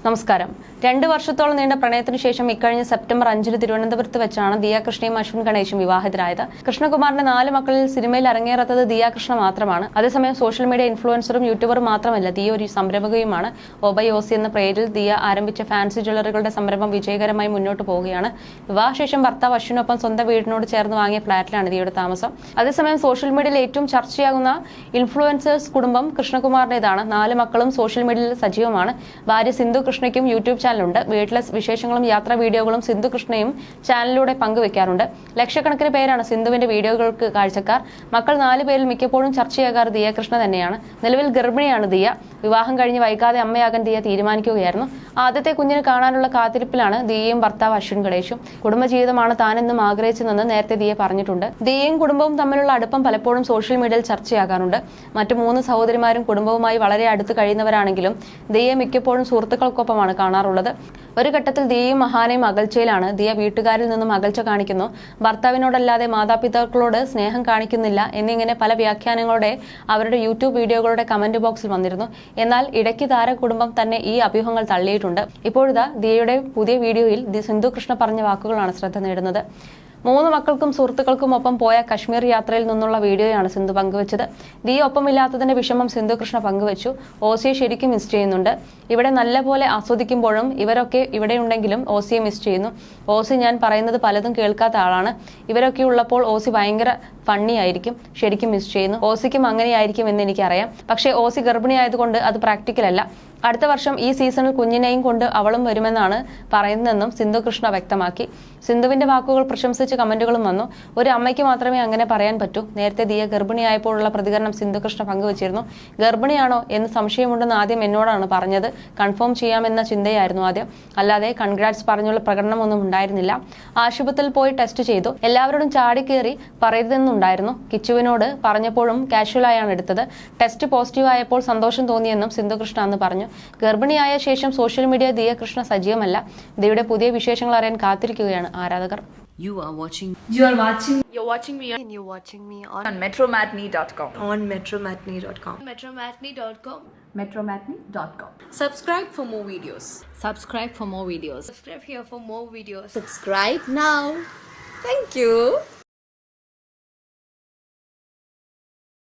നമസ്കാരം. 2 വർഷത്തോളം നീണ്ട പ്രണയത്തിനു ശേഷം ഇക്കഴിഞ്ഞ സെപ്റ്റംബർ 5 തിരുവനന്തപുരത്ത് വെച്ചാണ് ദിയ കൃഷ്ണയും അശ്വിൻ ഗണേശും വിവാഹിതരായത്. കൃഷ്ണകുമാറിന്റെ 4 മക്കളിൽ സിനിമയിൽ അരങ്ങേറാത്തത് ദിയ കൃഷ്ണ മാത്രമാണ്. അതേസമയം സോഷ്യൽ മീഡിയ ഇൻഫ്ലുവൻസറും യൂട്യൂബറും മാത്രമല്ല, ദിയ ഒരു സംരംഭകയുമാണ്. ഓബയോസി എന്ന പേരിൽ ദിയ ആരംഭിച്ച ഫാൻസി ജ്വല്ലറികളുടെ സംരംഭം വിജയകരമായി മുന്നോട്ട് പോവുകയാണ്. വിവാഹശേഷം ഭർത്താവ് അശ്വിനൊപ്പം സ്വന്തം വീടിനോട് ചേർന്ന് വാങ്ങിയ ഫ്ളാറ്റിലാണ് ദിയയുടെ താമസം. അതേസമയം സോഷ്യൽ മീഡിയയിൽ ഏറ്റവും ചർച്ചയാകുന്ന ഇൻഫ്ലുവൻസേഴ്സ് കുടുംബം കൃഷ്ണകുമാറിന്റേതാണ്. 4 മക്കളും സോഷ്യൽ മീഡിയയിൽ സജീവമാണ്. ഭാര്യ സിന്ധു കൃഷ്ണയ്ക്കും യൂട്യൂബ് ചാനലുണ്ട്. വീട്ടിലെ വിശേഷങ്ങളും യാത്രാ വീഡിയോകളും സിന്ധു കൃഷ്ണയും ചാനലിലൂടെ പങ്കുവെക്കാറുണ്ട്. ലക്ഷക്കണക്കിന് പേരാണ് സിന്ധുവിന്റെ വീഡിയോകൾക്ക് കാഴ്ചക്കാർ. മക്കൾ 4 പേരിൽ മിക്കപ്പോഴും ചർച്ചയാകാറ് ദിയ കൃഷ്ണ തന്നെയാണ്. നിലവിൽ ഗർഭിണിയാണ് ദിയ. വിവാഹം കഴിഞ്ഞ് വൈകാതെ അമ്മയാകാൻ ദിയ തീരുമാനിക്കുകയായിരുന്നു. ആദ്യത്തെ കുഞ്ഞിനെ കാണാനുള്ള കാത്തിരിപ്പിലാണ് ദിയയും ഭർത്താവ് അശ്വിൻ ഗണേശും. കുടുംബജീവിതമാണ് താനെന്നും ആഗ്രഹിച്ചതെന്ന് നേരത്തെ ദിയ പറഞ്ഞിട്ടുണ്ട്. ദിയയും കുടുംബവും തമ്മിലുള്ള അടുപ്പം പലപ്പോഴും സോഷ്യൽ മീഡിയയിൽ ചർച്ചയാകാറുണ്ട്. മറ്റു 3 സഹോദരിമാരും കുടുംബവുമായി വളരെ അടുത്ത് കഴിയുന്നവരാണെങ്കിലും ദിയ മിക്കപ്പോഴും സുഹൃത്തുക്കൾക്കൊപ്പമാണ് കാണാറുള്ളത്. ഒരു ഘട്ടത്തിൽ ദിയയും മഹാനയും അകൽച്ചയിലാണ്. ദിയ വീട്ടുകാരിൽ നിന്നും അകൽച്ച കാണിക്കുന്നു, ഭർത്താവിനോടല്ലാതെ മാതാപിതാക്കളോട് സ്നേഹം കാണിക്കുന്നില്ല എന്നിങ്ങനെ പല വ്യാഖ്യാനങ്ങളോടെ അവരുടെ യൂട്യൂബ് വീഡിയോകളുടെ കമന്റ് ബോക്സിൽ വന്നിരുന്നു. എന്നാൽ ഇടയ്ക്ക് താരകുടുംബം തന്നെ ഈ അഭ്യൂഹങ്ങൾ തള്ളിയിട്ടുണ്ട്. ഇപ്പോഴിതാ ദിയയുടെ പുതിയ വീഡിയോയിൽ സിന്ധു കൃഷ്ണ പറഞ്ഞ വാക്കുകളാണ് ശ്രദ്ധ നേടുന്നത്. 3 മക്കൾക്കും സുഹൃത്തുക്കൾക്കും ഒപ്പം പോയ കശ്മീർ യാത്രയിൽ നിന്നുള്ള വീഡിയോയാണ് സിന്ധു പങ്കുവച്ചത്. ദിയ ഒപ്പമില്ലാത്തതിന്റെ വിഷമം സിന്ധു കൃഷ്ണ പങ്കുവച്ചു. ഓസിയെ ശരിക്കും മിസ് ചെയ്യുന്നുണ്ട്. ഇവിടെ നല്ലപോലെ ആസ്വദിക്കുമ്പോഴും ഇവരൊക്കെ ഇവിടെയുണ്ടെങ്കിലും ഓസിയെ മിസ് ചെയ്യുന്നു. ഓസി ഞാൻ പറയുന്നത് പലതും കേൾക്കാത്ത ആളാണ്. ഇവരൊക്കെ ഉള്ളപ്പോൾ ഓസി ഭയങ്കര ഫണ്ണി ആയിരിക്കും. ശരിക്കും മിസ് ചെയ്യുന്നു. ഓസിക്കും അങ്ങനെയായിരിക്കും എന്ന് എനിക്കറിയാം. പക്ഷേ ഓസി ഗർഭിണിയായതുകൊണ്ട് അത് പ്രാക്ടിക്കൽ അല്ല. അടുത്ത വർഷം ഈ സീസണിൽ കുഞ്ഞിനെയും കൊണ്ട് അവളും വരുമെന്നാണ് പറയുന്നതെന്നും സിന്ധു കൃഷ്ണ വ്യക്തമാക്കി. സിന്ധുവിന്റെ വാക്കുകൾ പ്രശംസിച്ച് കമന്റുകളും വന്നു. ഒരു അമ്മയ്ക്ക് മാത്രമേ അങ്ങനെ പറയാൻ പറ്റൂ. നേരത്തെ ദിയ ഗർഭിണിയായപ്പോഴുള്ള പ്രതികരണം സിന്ധു കൃഷ്ണ പങ്കുവച്ചിരുന്നു. ഗർഭിണിയാണോ എന്ന് സംശയമുണ്ടെന്ന് ആദ്യം എന്നോടാണ് പറഞ്ഞത്. കൺഫേം ചെയ്യാമെന്ന ചിന്തയായിരുന്നു ആദ്യം, അല്ലാതെ കൺഗ്രാറ്റ്സ് പറഞ്ഞുള്ള പ്രകടനമൊന്നും ഉണ്ടായിരുന്നില്ല. ആശുപത്രിയിൽ പോയി ടെസ്റ്റ് ചെയ്തു. എല്ലാവരോടും ചാടിക്കേറി പറയരുതെന്നുണ്ടായിരുന്നു. കിച്ചുവിനോട് പറഞ്ഞപ്പോഴും കാഷ്വലായാണ് എടുത്തത്. ടെസ്റ്റ് പോസിറ്റീവ് ആയപ്പോൾ സന്തോഷം തോന്നിയെന്നും സിന്ധു കൃഷ്ണ അന്ന് പറഞ്ഞു. ഗർഭിണിയായ ശേഷം സോഷ്യൽ മീഡിയ ദിയ കൃഷ്ണ സജീവമല്ല. ദിയയുടെ പുതിയ വിശേഷങ്ങൾ അറിയാൻ കാത്തിരിക്കുകയാണ് ആരാധകർ. You're watching me on metromatney.com. metromatney.com. Subscribe for more videos. Subscribe for more videos. Subscribe here for more videos. Subscribe now. Thank you.